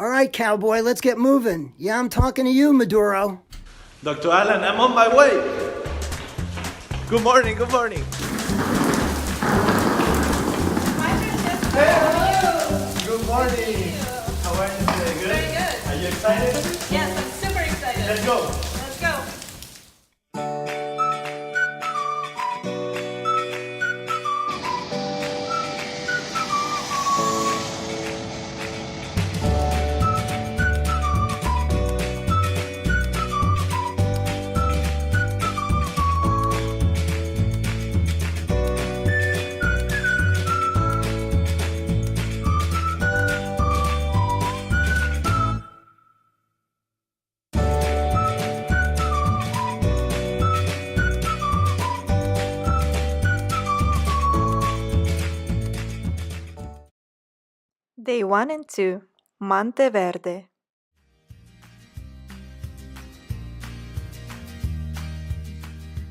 All right, cowboy, let's get moving. Yeah, I'm talking to you, Maduro. Dr. Alan, I'm on my way. Good morning, good morning. Hi, Francesco. Hey, good morning. How are you today? Good? Very good. Are you excited? Yes, I'm super excited. Let's go. Let's go. Day 1 and 2, Monte Verde.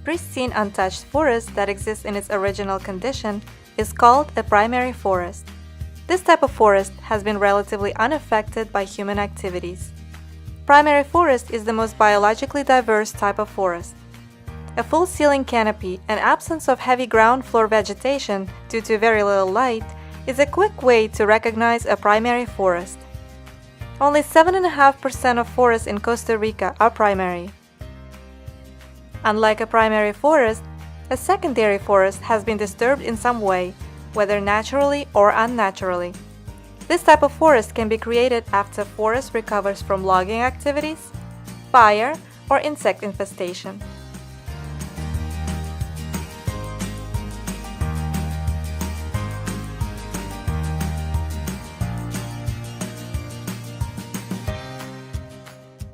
Pristine untouched forest that exists in its original condition is called a primary forest. This type of forest has been relatively unaffected by human activities. Primary forest is the most biologically diverse type of forest. A full ceiling canopy and absence of heavy ground floor vegetation due to very little light is a quick way to recognize a primary forest. Only 7.5% of forests in Costa Rica are primary. Unlike a primary forest, a secondary forest has been disturbed in some way, whether naturally or unnaturally. This type of forest can be created after forest recovers from logging activities, fire, or insect infestation.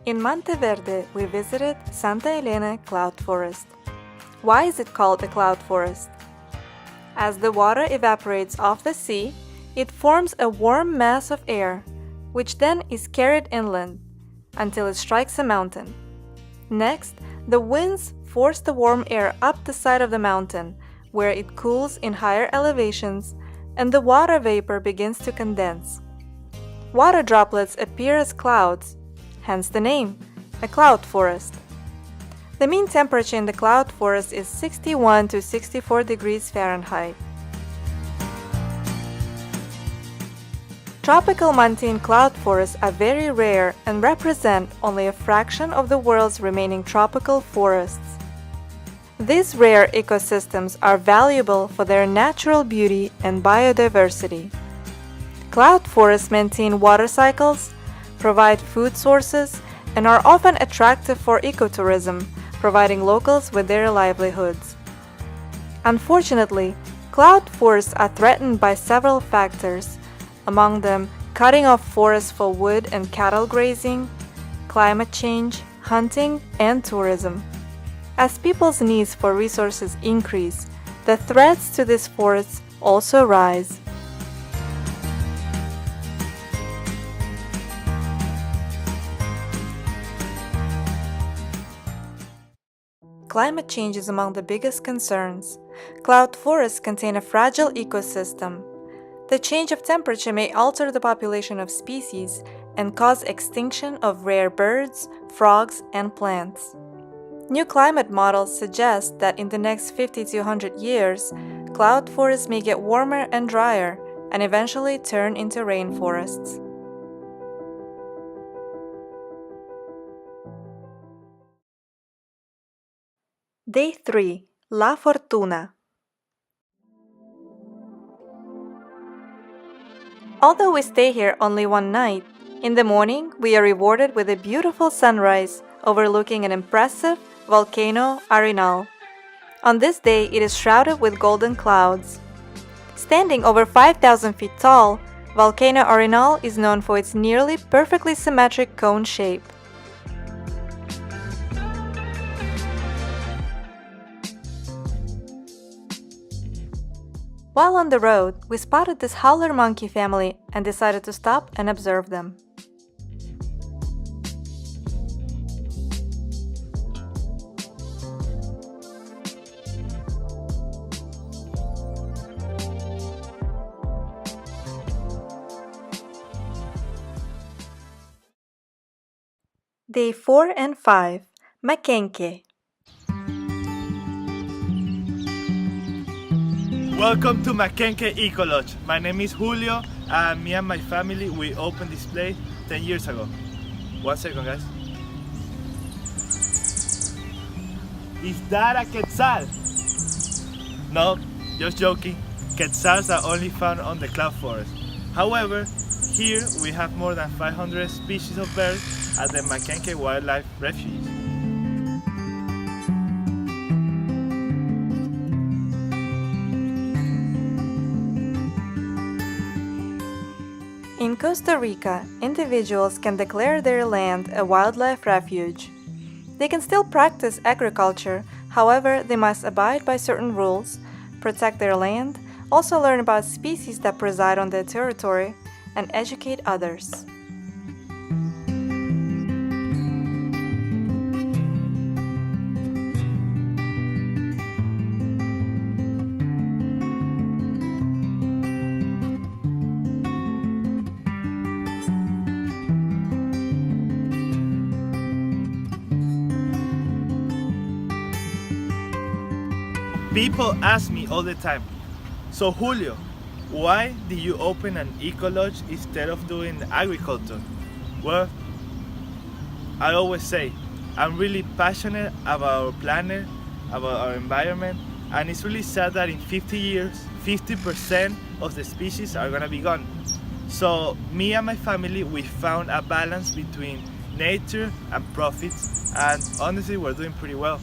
In Monte Verde, we visited Santa Elena Cloud Forest. Why is it called a cloud forest? As the water evaporates off the sea, it forms a warm mass of air, which then is carried inland until it strikes a mountain. Next, the winds force the warm air up the side of the mountain, where it cools in higher elevations, and the water vapor begins to condense. Water droplets appear as clouds, hence the name, a cloud forest. The mean temperature in the cloud forest is 61 to 64 degrees Fahrenheit. Tropical montane cloud forests are very rare and represent only a fraction of the world's remaining tropical forests. These rare ecosystems are valuable for their natural beauty and biodiversity. Cloud forests maintain water cycles, provide food sources, and are often attractive for ecotourism, providing locals with their livelihoods. Unfortunately, cloud forests are threatened by several factors, among them cutting off forests for wood and cattle grazing, climate change, hunting, and tourism. As people's needs for resources increase, the threats to these forests also rise. Climate change is among the biggest concerns. Cloud forests contain a fragile ecosystem. The change of temperature may alter the population of species and cause extinction of rare birds, frogs, and plants. New climate models suggest that in the next 50 to 100 years, cloud forests may get warmer and drier and eventually turn into rainforests. Day 3, La Fortuna. Although we stay here only one night, in the morning we are rewarded with a beautiful sunrise overlooking an impressive volcano Arenal. On this day, it is shrouded with golden clouds. Standing over 5,000 feet tall, volcano Arenal is known for its nearly perfectly symmetric cone shape. While on the road, we spotted this howler monkey family and decided to stop and observe them. Day 4 and 5. Makenke. Welcome to Makenke Eco Lodge. My name is Julio, and me and my family, we opened this place 10 years ago. 1 second, guys. Is that a quetzal? No, just joking. Quetzals are only found on the cloud forest. However, here we have more than 500 species of birds at the Makenke Wildlife Refuge. In Costa Rica, individuals can declare their land a wildlife refuge. They can still practice agriculture, however, they must abide by certain rules, protect their land, also learn about species that preside on their territory, and educate others. People ask me all the time, so Julio, why did you open an eco lodge instead of doing agriculture? Well, I always say, I'm really passionate about our planet, about our environment, and it's really sad that in 50 years, 50% of the species are gonna be gone. So me and my family, we found a balance between nature and profits, and honestly, we're doing pretty well.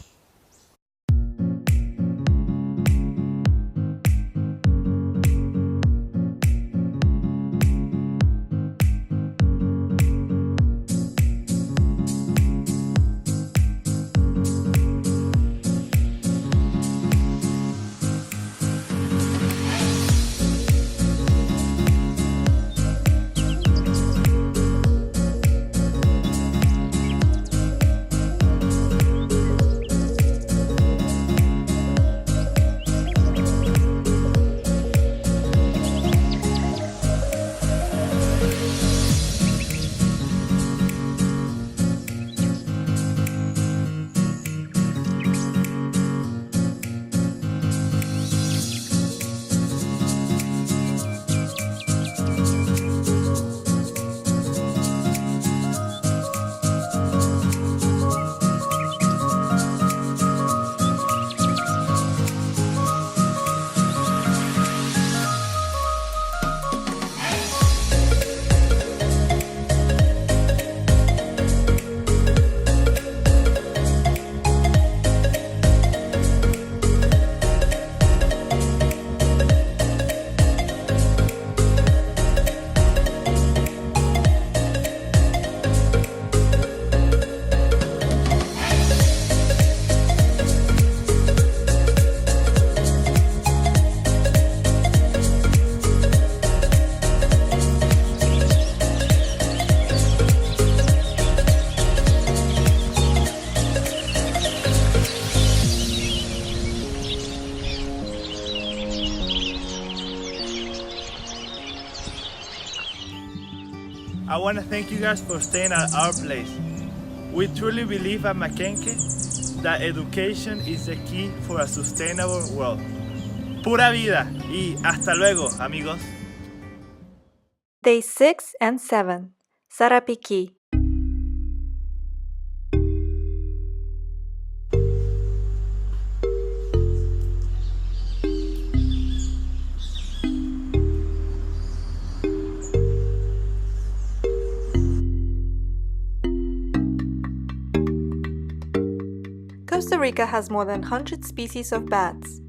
I want to thank you guys for staying at our place. We truly believe at Makenke that education is the key for a sustainable world. Pura vida y hasta luego, amigos. Day 6 and 7. Sarapiki. Costa Rica has more than 100 species of bats.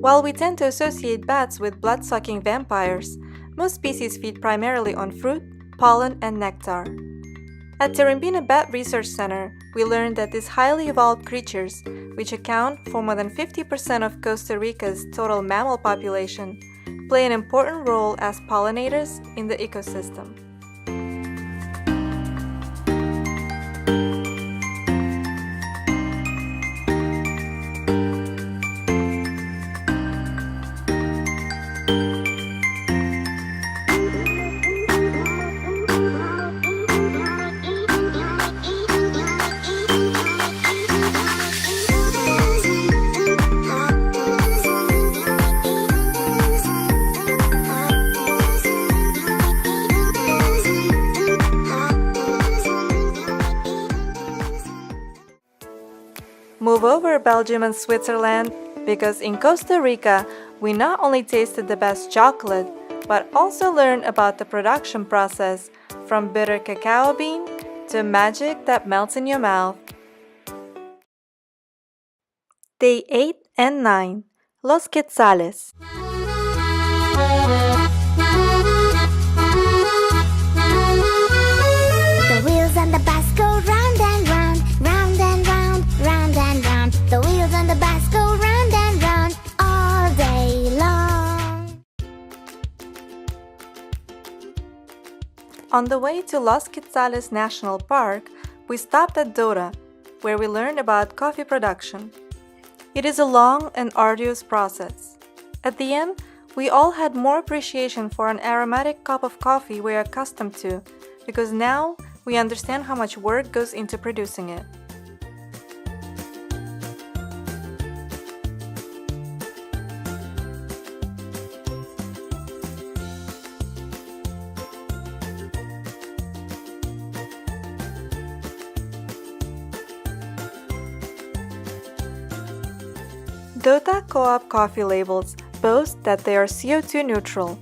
While we tend to associate bats with blood-sucking vampires, most species feed primarily on fruit, pollen, and nectar. At Terembina Bat Research Center, we learned that these highly evolved creatures, which account for more than 50% of Costa Rica's total mammal population, play an important role as pollinators in the ecosystem. move over Belgium and Switzerland because in Costa Rica, we not only tasted the best chocolate, but also learned about the production process from bitter cacao bean to magic that melts in your mouth. Day 8 and 9. Los Quetzales. The wheels on the bus go round and round, round and round, round and round. The wheels on the bus go round and round all day long. On the way to Los Quetzales National Park, we stopped at Dora, where we learned about coffee production. It is a long and arduous process. At the end, we all had more appreciation for an aromatic cup of coffee we are accustomed to, because now we understand how much work goes into producing it. Dota Co-op coffee labels boast that they are CO2 neutral.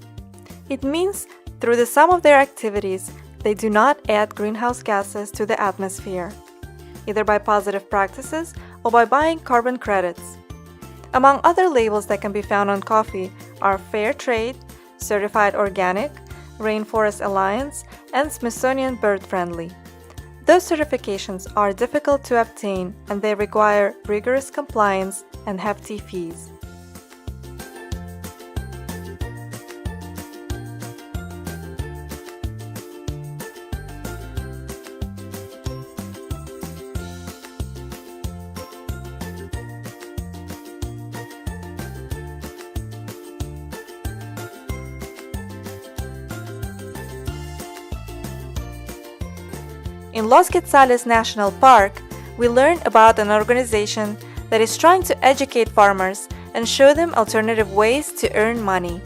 It means through the sum of their activities, they do not add greenhouse gases to the atmosphere, either by positive practices or by buying carbon credits. Among other labels that can be found on coffee are Fair Trade, Certified Organic, Rainforest Alliance, and Smithsonian Bird Friendly. Those certifications are difficult to obtain and they require rigorous compliance and hefty fees. In Los Quetzales National Park, we learned about an organization that is trying to educate farmers and show them alternative ways to earn money.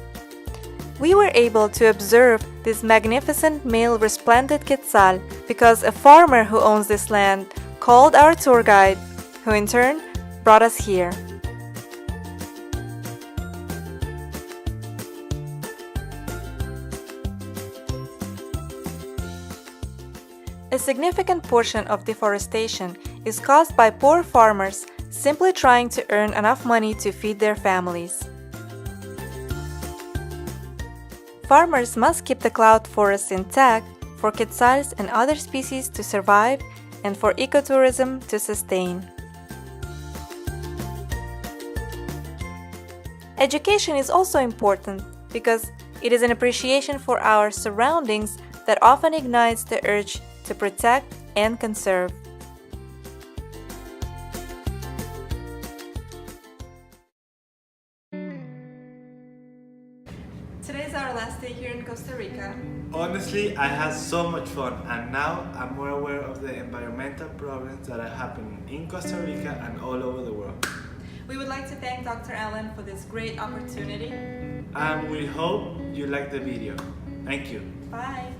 We were able to observe this magnificent male resplendent quetzal because a farmer who owns this land called our tour guide, who in turn brought us here. A significant portion of deforestation is caused by poor farmers simply trying to earn enough money to feed their families. Farmers must keep the cloud forests intact for quetzals and other species to survive and for ecotourism to sustain. Education is also important because it is an appreciation for our surroundings that often ignites the urge to protect and conserve. Today's our last day here in Costa Rica. Honestly, I had so much fun, and now I'm more aware of the environmental problems that are happening in Costa Rica and all over the world. We would like to thank Dr. Allen for this great opportunity. And we hope you liked the video. Thank you. Bye!